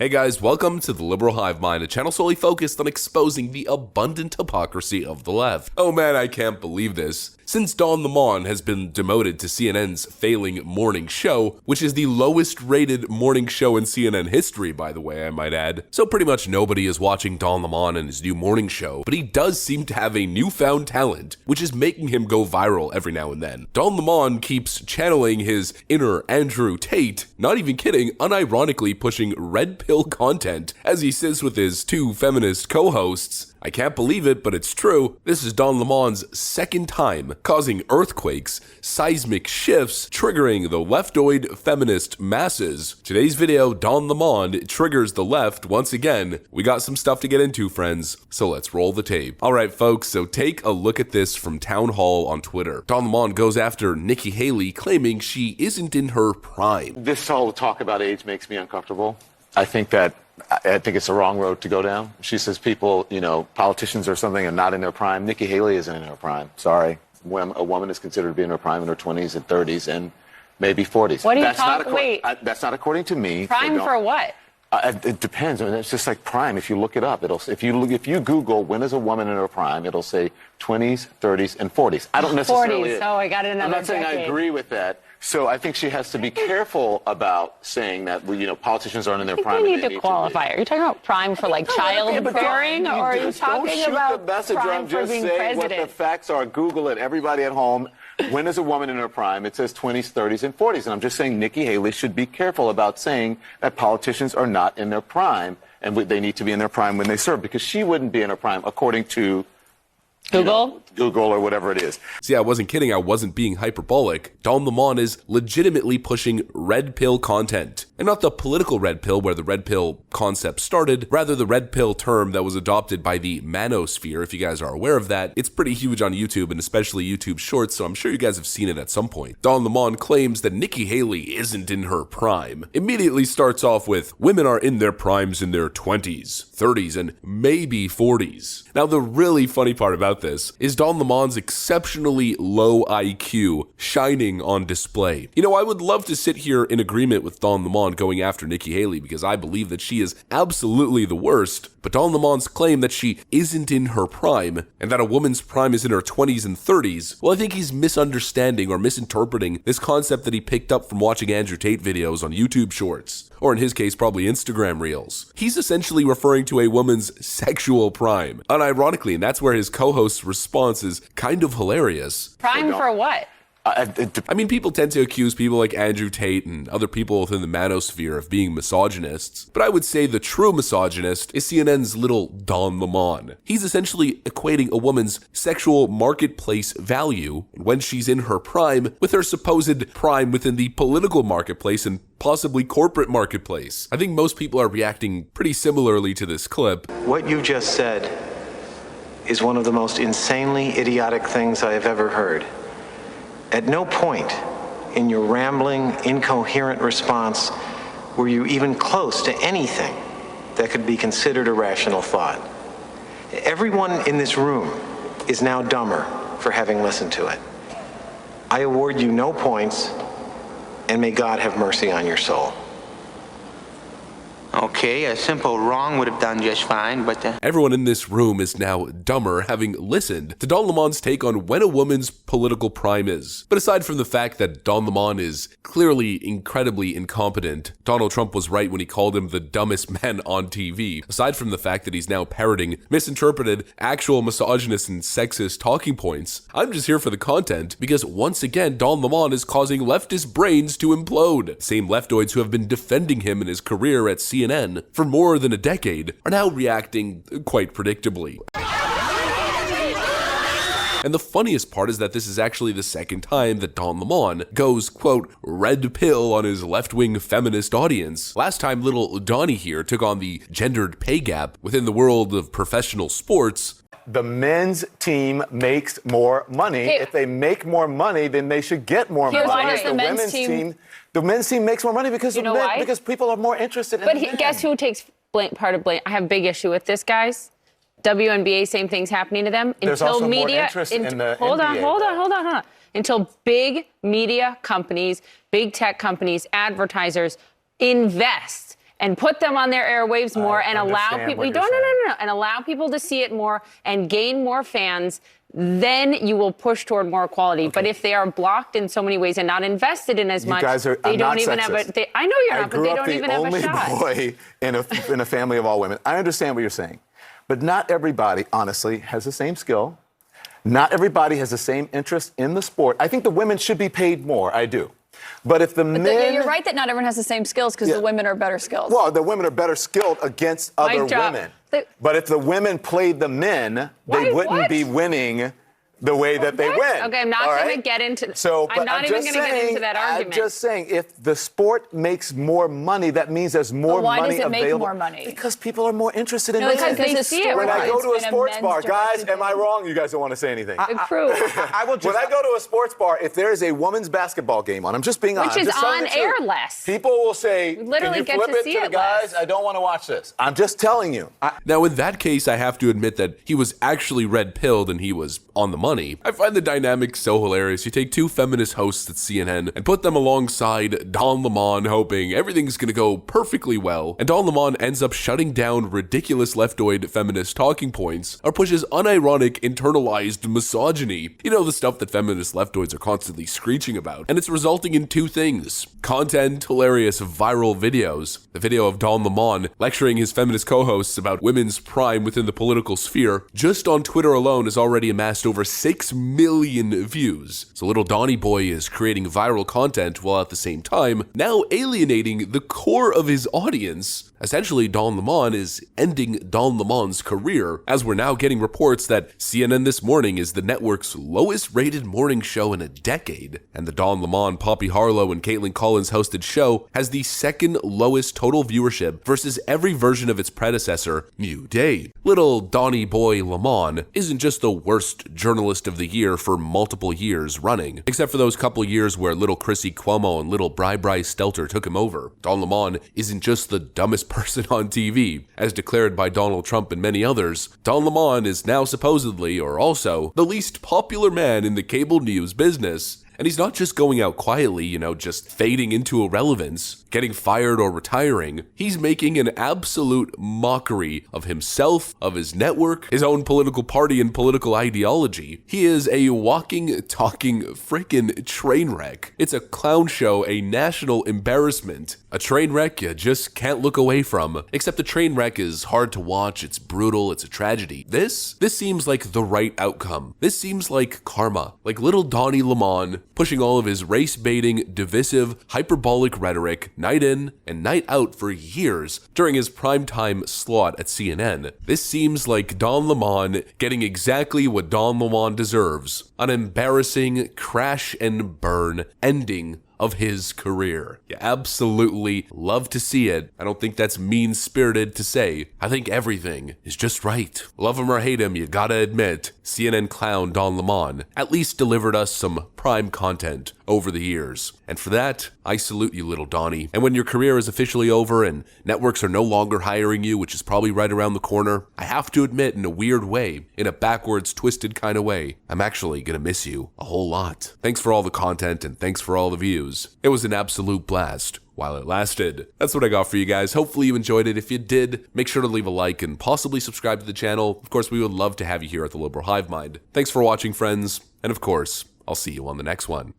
Hey guys, welcome to the Liberal Hive Mind, a channel solely focused on exposing the abundant hypocrisy of the left. Oh man, I can't believe this. Since Don Lemon has been demoted to CNN's failing morning show, which is the lowest rated morning show in CNN history, by the way, I might add. So pretty much nobody is watching Don Lemon and his new morning show, but he does seem to have a newfound talent, which is making him go viral every now and then. Don Lemon keeps channeling his inner Andrew Tate, not even kidding, unironically pushing red pill content as he sits with his two feminist co-hosts. I can't believe it, but it's true. This is Don Lemon's second time causing earthquakes, seismic shifts, triggering the leftoid feminist masses. Today's video, Don Lemon triggers the left once again. We got some stuff to get into, friends, so let's roll the tape. Alright folks, so take a look at this from Town Hall on Twitter. Don Lemon goes after Nikki Haley, claiming she isn't in her prime. This whole talk about age makes me uncomfortable. I think it's the wrong road to go down. She says people, politicians or something are not in their prime. Nikki Haley isn't in her prime. Sorry. When a woman is considered to be in her prime in her 20s and 30s and maybe 40s. What are you talking? Wait. That's not according to me. Prime for what? It depends. I mean, it's just like prime. If you look it up, if you Google when is a woman in her prime, it'll say 20s, 30s, and 40s. I don't necessarily. 40s. Oh, I got another. I'm not saying decade. I agree with that. So I think she has to be careful about saying that politicians aren't in their prime. We need to qualify. Are you talking about prime for like childbearing, or are you talking about prime for being president? What the facts are. Google it. Everybody at home. When is a woman in her prime? It says 20s, 30s, and 40s. And I'm just saying Nikki Haley should be careful about saying that politicians are not in their prime and they need to be in their prime when they serve, because she wouldn't be in her prime according to Google or whatever it is. See, I wasn't kidding. I wasn't being hyperbolic. Don Lemon is legitimately pushing red pill content. And not the political red pill where the red pill concept started, rather the red pill term that was adopted by the manosphere, if you guys are aware of that. It's pretty huge on YouTube and especially YouTube Shorts, so I'm sure you guys have seen it at some point. Don Lemon claims that Nikki Haley isn't in her prime. Immediately starts off with, women are in their primes in their 20s, 30s, and maybe 40s. Now, the really funny part about this is Don Lemon's exceptionally low IQ shining on display. I would love to sit here in agreement with Don Lemon going after Nikki Haley because I believe that she is absolutely the worst, but Don Lemon's claim that she isn't in her prime and that a woman's prime is in her 20s and 30s, well, I think he's misunderstanding or misinterpreting this concept that he picked up from watching Andrew Tate videos on YouTube Shorts, or in his case, probably Instagram Reels. He's essentially referring to a woman's sexual prime, unironically, and that's where his co-host's response is kind of hilarious. Prime for what? I mean, people tend to accuse people like Andrew Tate and other people within the manosphere of being misogynists, but I would say the true misogynist is CNN's little Don Lemon. He's essentially equating a woman's sexual marketplace value when she's in her prime with her supposed prime within the political marketplace and possibly corporate marketplace. I think most people are reacting pretty similarly to this clip. What you just said is one of the most insanely idiotic things I have ever heard. At no point in your rambling, incoherent response were you even close to anything that could be considered a rational thought. Everyone in this room is now dumber for having listened to it. I award you no points, and may God have mercy on your soul. Okay, a simple wrong would have done just fine, but... Everyone in this room is now dumber having listened to Don Lemon's take on when a woman's political prime is. But aside from the fact that Don Lemon is clearly incredibly incompetent, Donald Trump was right when he called him the dumbest man on TV. Aside from the fact that he's now parroting misinterpreted, actual misogynist and sexist talking points, I'm just here for the content because once again, Don Lemon is causing leftist brains to implode. Same leftoids who have been defending him in his career at CNN for more than a decade are now reacting quite predictably. And the funniest part is that this is actually the second time that Don Lemon goes, quote, red pill on his left-wing feminist audience. Last time little Donnie here took on the gendered pay gap within the world of professional sports. The men's team makes more money. Hey, if they make more money, then they should get more money. Why does the men's team... The men's team makes more money because because people are more interested in it. But guess who takes part of blame? I have a big issue with this, guys. WNBA, same thing's happening to them. There's until also media, more interest in the hold NBA, on. Until big media companies, big tech companies, advertisers invest and put them on their airwaves more and allow people, and allow people to see it more and gain more fans, then you will push toward more equality. Okay. But if they are blocked in so many ways and not invested in as much, they don't even have a. I know you're not, but they don't even have a shot. I grew up the only boy in a family of all women. I understand what you're saying, but not everybody, honestly, has the same skill. Not everybody has the same interest in the sport. I think the women should be paid more. I do. But if the men... You're right that not everyone has the same skills because the women are better skilled. Well, the women are better skilled against other women. But if the women played the men, they wouldn't be winning the way that they win. Okay, I'm not going to get into I'm not even going to get into that argument. I'm just saying, if the sport makes more money, that means there's more money available. Why does it make more money? Because people are more interested in because they see it. When I go to a sports bar, guys, am I wrong? You guys don't want to say anything. True. When I go to a sports bar, if there is a women's basketball game on, I'm just being honest. Which is on air less. People will say, literally can you flip it to the guys? I don't want to watch this. I'm just telling you. Now, in that case, I have to admit that he was actually red-pilled and he was on the money. I find the dynamic so hilarious. You take two feminist hosts at CNN and put them alongside Don Lemon, hoping everything's gonna go perfectly well, and Don Lemon ends up shutting down ridiculous leftoid feminist talking points or pushes unironic internalized misogyny. You know, the stuff that feminist leftoids are constantly screeching about, and it's resulting in two things: content, hilarious viral videos. The video of Don Lemon lecturing his feminist co-hosts about women's prime within the political sphere just on Twitter alone has already amassed over 6 million views. So little Donnie Boy is creating viral content while at the same time now alienating the core of his audience. Essentially, Don Lemon is ending Don Lemon's career, as we're now getting reports that CNN This Morning is the network's lowest rated morning show in a decade, and the Don Lemon, Poppy Harlow, and Caitlin Collins hosted show has the second lowest total viewership versus every version of its predecessor, New Day. Little Donnie Boy Lemon isn't just the worst journalist of the year for multiple years running, except for those couple years where little Chrissy Cuomo and little Bri Stelter took him over. Don Lemon isn't just the dumbest person on TV, as declared by Donald Trump and many others. Don Lemon is now supposedly, or also, the least popular man in the cable news business. And he's not just going out quietly, just fading into irrelevance, getting fired or retiring. He's making an absolute mockery of himself, of his network, his own political party and political ideology. He is a walking, talking, frickin' train wreck. It's a clown show, a national embarrassment. A train wreck you just can't look away from. Except the train wreck is hard to watch, it's brutal, it's a tragedy. This seems like the right outcome. This seems like karma. Like little Donnie Lemon pushing all of his race-baiting, divisive, hyperbolic rhetoric night in and night out for years during his primetime slot at CNN. This seems like Don Lemon getting exactly what Don Lemon deserves: an embarrassing crash and burn ending of his career. You absolutely love to see it. I don't think that's mean-spirited to say. I think everything is just right. Love him or hate him, you gotta admit, CNN clown Don Lemon at least delivered us some prime content over the years. And for that, I salute you, little Donnie. And when your career is officially over and networks are no longer hiring you, which is probably right around the corner, I have to admit, in a weird way, in a backwards, twisted kind of way, I'm actually gonna miss you a whole lot. Thanks for all the content and thanks for all the views. It was an absolute blast while it lasted. That's what I got for you guys. Hopefully you enjoyed it. If you did, make sure to leave a like and possibly subscribe to the channel. Of course, we would love to have you here at the Liberal Hive Mind. Thanks for watching, friends. And of course, I'll see you on the next one.